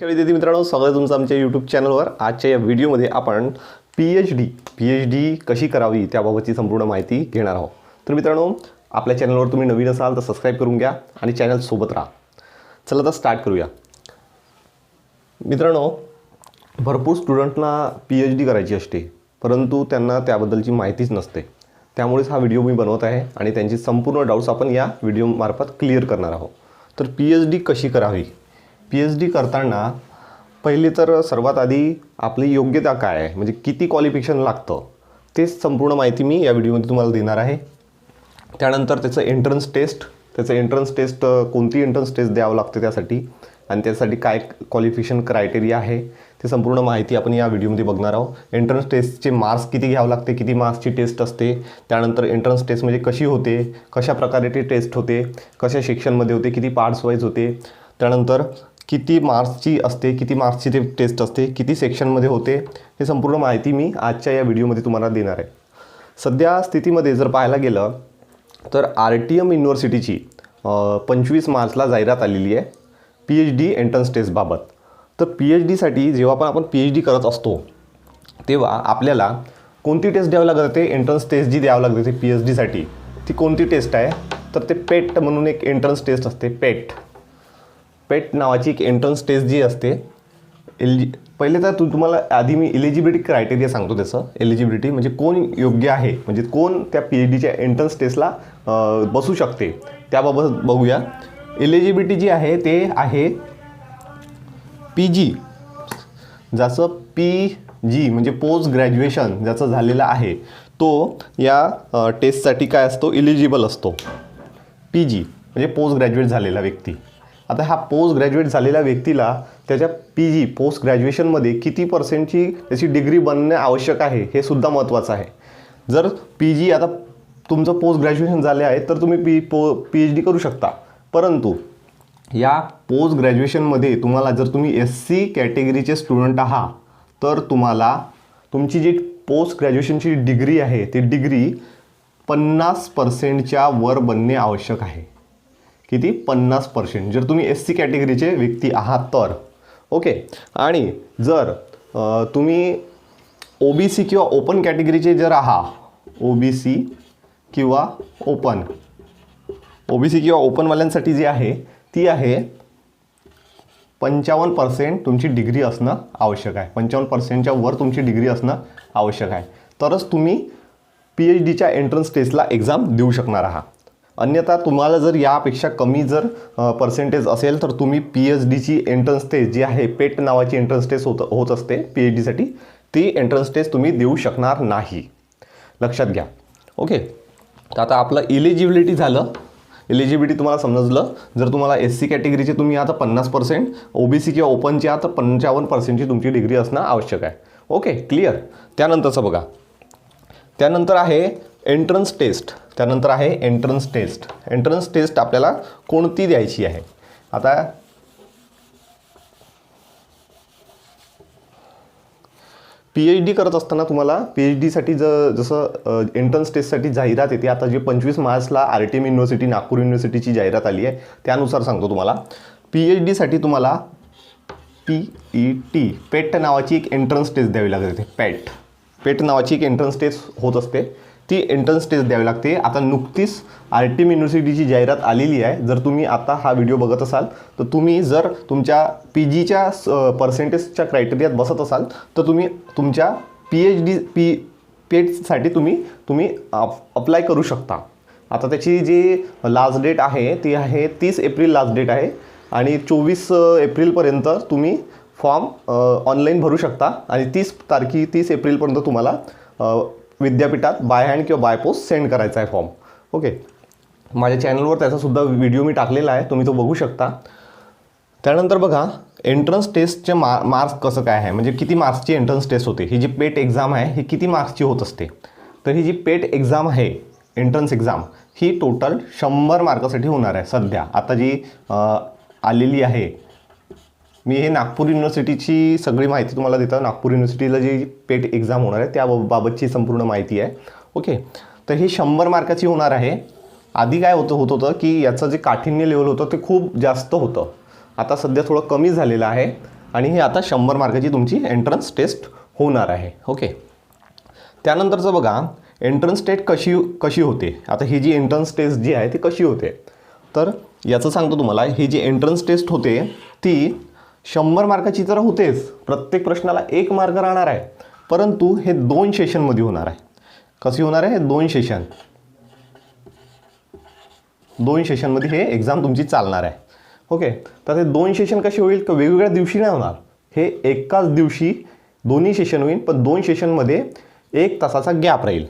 नमस्कार विद्यार्थी मित्रांनो, स्वागत आहे तुमचं आमच्या यूट्यूब चॅनलवर। आजच्या या व्हिडिओमध्ये आपण पीएचडी कशी करावी त्याबाबतची संपूर्ण माहिती घेणार आहोत। तर मित्रांनो, आपल्या चॅनलवर तुम्ही नवीन असाल तर सबस्क्राइब करून घ्या आणि चॅनल सोबत राहा। चला तर स्टार्ट करूया। मित्रांनो, भरपूर स्टुडंटना पीएचडी करायची असते, परंतु त्यांना त्याबद्दलची माहितीच नसते। त्यामुळेच हा व्हिडिओ मी बनवत आहे आणि त्यांची संपूर्ण डाउट्स आपण या व्हिडिओ मार्फत क्लिअर करणार आहोत। तर पीएचडी कशी करावी, पीएचडी करताना पहिले तर सर्वात आधी आपली योग्यता काय आहे, म्हणजे किती क्वालिफिकेशन लागतं ते संपूर्ण माहिती मी या व्हिडिओमध्ये तुम्हाला देणार आहे। त्यानंतर त्याचं एंट्रन्स टेस्ट, कोणती एंट्रन्स टेस्ट द्यावं लागते त्यासाठी आणि त्यासाठी काय क्वालिफिकेशन क्रायटेरिया आहे ते संपूर्ण माहिती आपण या व्हिडिओमध्ये बघणार आहोत। एंट्रन्स टेस्टचे मार्क्स किती घ्यावं लागते, किती मार्क्सची टेस्ट असते, त्यानंतर एंट्रन्स टेस्ट म्हणजे कशी होते, कशा प्रकारे ते टेस्ट होते, कशा सेक्शनमध्ये होते, किती पार्ट्स वाईज होते, त्यानंतर किती मार्क्सची असते, किती मार्क्सची ते टेस्ट असते, किती सेक्शनमध्ये होते, हे संपूर्ण माहिती मी आजच्या या व्हिडिओमध्ये तुम्हाला देणार आहे। सध्या स्थितीमध्ये जर पाहायला गेलं तर RTM युनिव्हर्सिटीची 25 मार्चला जाहिरात आलेली आहे पीएचडी एंट्रन्स टेस्टबाबत। तर पीएचडीसाठी जेव्हा पण आपण पीएचडी करत असतो तेव्हा आपल्याला कोणती टेस्ट द्यावी लागते, एंट्रन्स टेस्ट जी द्यावी लागते पीएचडीसाठी ती कोणती टेस्ट आहे, तर ते पेट म्हणून एक एंट्रन्स टेस्ट असते। पेट नावाची एक एंट्रन्स टेस्ट जी असते। पहिले तर तुम्हाला आधी मी एलिजिबिलिटी क्रायटेरिया सांगतो। त्याचं एलिजिबिलिटी म्हणजे कोण योग्य आहे, म्हणजे कोण त्या पीएचडीच्या एंट्रन्स टेस्टला बसू शकते त्याबाबत बघूया। एलिजिबिलिटी जी आहे ते आहे PG, ज्याचं PG म्हणजे पोस्ट ग्रॅज्युएशन ज्याचं झालेलं आहे तो या टेस्टसाठी काय असतो, एलिजिबल असतो। PG म्हणजे पोस्ट ग्रॅज्युएट झालेला व्यक्ती। आता हा पोस्ट ग्रॅज्युएट झालेल्या व्यक्तीला त्याच्या PG पोस्ट ग्रॅज्युएशनमध्ये किती पर्सेंटची त्याची डिग्री बनणे आवश्यक आहे हे सुद्धा महत्त्वाचं आहे। जर PG आता तुमचं पोस्ट ग्रॅज्युएशन झाले आहे तर तुम्ही PhD करू शकता, परंतु या पोस्ट ग्रॅज्युएशनमध्ये तुम्हाला जर तुम्ही SC कॅटेगरीचे स्टुडंट आहात तर तुम्हाला तुमची जी पोस्ट ग्रॅज्युएशनची डिग्री आहे ती डिग्री 50%च्या वर बनणे आवश्यक आहे। किती, 50%। जर तुम्ही SC कॅटेगरीचे व्यक्ती आहात तर ओके। आणि जर तुम्ही OBC किंवा ओपन कॅटेगरीचे जर आहात, OBC किंवा ओपनवाल्यांसाठी जी आहे ती आहे 55% तुमची डिग्री असणं आवश्यक आहे। 55%च्या वर तुमची डिग्री असणं आवश्यक आहे, तरच तुम्ही पीएचडीच्या एंट्रन्स टेस्टला एक्झाम देऊ शकणार आहात। अन्यथा तुम्हाला जर यापेक्षा कमी जर पर्सेंटेज असेल तर तुम्ही पीएचडीची एंट्रन्स टेस्ट जी आहे, पेट नावाची एंट्रन्स टेस्ट होत असते पीएचडीसाठी, ती एंट्रन्स टेस्ट तुम्ही देऊ शकणार नाही, लक्षात घ्या। ओके, तर आता आपलं एलिजिबिलिटी झालं। एलिजिबिलिटी तुम्हाला समजलं। जर तुम्हाला SC कॅटेगरीचे तुम्ही आता 50%, OBC किंवा ओपनचे आता 55%ची तुमची डिग्री असणं आवश्यक आहे। Okay, clear. त्यानंतरचं बघा, त्यानंतर आहे एंट्रन्स टेस्ट। एंट्रन्स टेस्ट आपल्याला कोणती द्यायची आहे। आता पीएचडी करत असताना तुम्हाला पीएचडीसाठी जसं एंट्रन्स टेस्टसाठी जाहिरात येते, आता जे 25 मार्चला RTM युनिव्हर्सिटी, नागपूर युनिव्हर्सिटीची जाहिरात आली आहे त्यानुसार सांगतो तुम्हाला। पीएचडीसाठी तुम्हाला PET पेट नावाची एक एंट्रन्स टेस्ट द्यावी लागते। पेट नावाची एक एंट्रन्स टेस्ट होत असते, ती एंट्रन्स टेस्ट द्यावी लागते। आता नुकतीच RTM युनिव्हर्सिटीची जाहिरात आलेली आहे। जर तुम्ही आता हा व्हिडिओ बघत असाल तर तुम्ही जर तुमच्या PGच्या पर्सेंटेजच्या क्रायटेरियात बसत असाल तर तुम्ही तुमच्या पेटसाठी तुम्ही अप्लाय करू शकता। आता त्याची जी लास्ट डेट आहे ती आहे 30 एप्रिल लास्ट डेट आहे आणि 24 एप्रिलपर्यंत तुम्ही फॉर्म ऑनलाईन भरू शकता आणि 30 एप्रिलपर्यंत तुम्हाला विद्यापीठात बाय हँड किंवा बाय पोस्ट सेंड करायचा आहे फॉर्म। ओके, माझ्या चॅनलवर त्याचासुद्धा व्हिडिओ मी टाकलेला आहे, तुम्ही तो बघू शकता। त्यानंतर बघा, एंट्रन्स टेस्टचे मार्क्स कसं काय आहे, म्हणजे किती मार्क्सची एंट्रन्स टेस्ट होते। ही जी पेट एक्झाम आहे ही किती मार्क्सची होत असते, तर ही जी पेट एक्झाम आहे, एंट्रन्स एक्झाम, ही टोटल 100 मार्कासाठी होणार आहे। सध्या आता जी आलेली आहे, मी हे नागपूर युनिव्हर्सिटीची सगळी माहिती तुम्हाला देतो। नागपूर युनिव्हर्सिटीला जी पेट एक्झाम होणार आहे त्याबाबतची संपूर्ण माहिती आहे। ओके, तर ही 100 मार्काची होणार आहे। आधी काय होत होतं की याचं जे काठिण्य लेवल होतं ते खूप जास्त होतं, आता सध्या थोडं कमी झालेलं आहे आणि ही आता 100 मार्काची तुमची एंट्रन्स टेस्ट होणार आहे. ओके, त्यानंतरचं बघा एंट्रन्स टेस्ट कशी होते. आता ही जी एंट्रन्स टेस्ट जी आहे ती कशी होते, तर याचं सांगतो तुम्हाला. ही जी एंट्रन्स टेस्ट होते ती 100 मार्काची तर होतेच, प्रत्येक प्रश्नाला 1 मार्क राहणार आहे, परंतु हे 2 सेशनमध्ये होणार आहे. कशी होणार आहे? 2 सेशन, 2 सेशनमध्ये हे एक्झाम तुमची चालणार आहे. ओके, तर हे 2 सेशन कसे होईल? तर वेगवेगळ्या दिवशी नाही होणार, हे एकाच दिवशी दोन्ही सेशन होईल, पण 2 सेशनमध्ये 1 तासाचा गॅप राहील.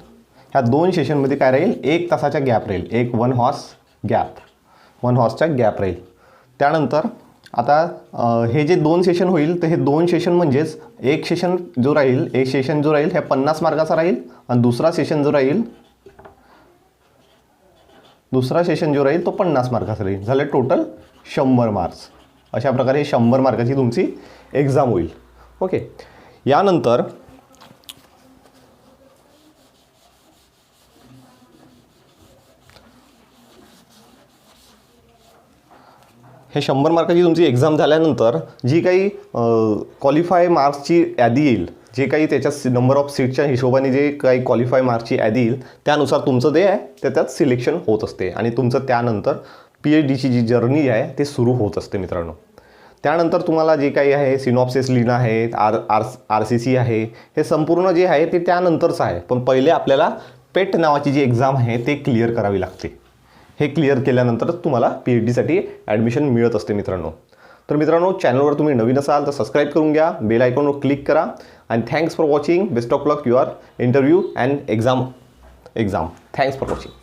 ह्या 2 सेशनमध्ये काय राहील? 1 तासाचा गॅप राहील, एक 1 हॉर्सचा गॅप राहील. त्यानंतर आता हे जे 2 सेशन होईल, तर हे 2 सेशन म्हणजेच एक सेशन जो राहील हे 50 मार्काचा राहील, आणि दुसरा सेशन जो राहील तो 50 मार्काचा राहील. झाले टोटल 100 मार्क्स. अशा प्रकारे 100 मार्काची तुमची एक्झाम होईल. ओके, यानंतर हे 100 मार्काची तुमची एक्झाम झाल्यानंतर जी काही क्वालिफाय मार्क्सची यादी येईल, जे काही त्याच्या नंबर ऑफ सीटच्या हिशोबाने जे काही क्वालिफाय मार्क्सची यादी येईल, त्यानुसार तुमचं जे आहे ते त्यात सिलेक्शन होत असते, आणि तुमचं त्यानंतर PhDची जी जर्नी आहे ते सुरू होत असते मित्रांनो. त्यानंतर तुम्हाला जे काही आहे सिनॉप्सिस लिहिणं आहे, RCC आहे, हे संपूर्ण जे आहे ते त्यानंतरचं आहे. पण पहिले आपल्याला पेट नावाची जी एक्झाम आहे ते क्लिअर करावी लागते. हे क्लिअर केल्यानंतरच तुम्हाला PhDसाठी ॲडमिशन मिळत असते मित्रांनो. तर मित्रांनो, चॅनलवर तुम्ही नवीन असाल तर सबस्क्राईब करून घ्या, बेल आयकॉनवर क्लिक करा, आणि thanks for watching. Best of luck your interview and exam. Thanks for watching.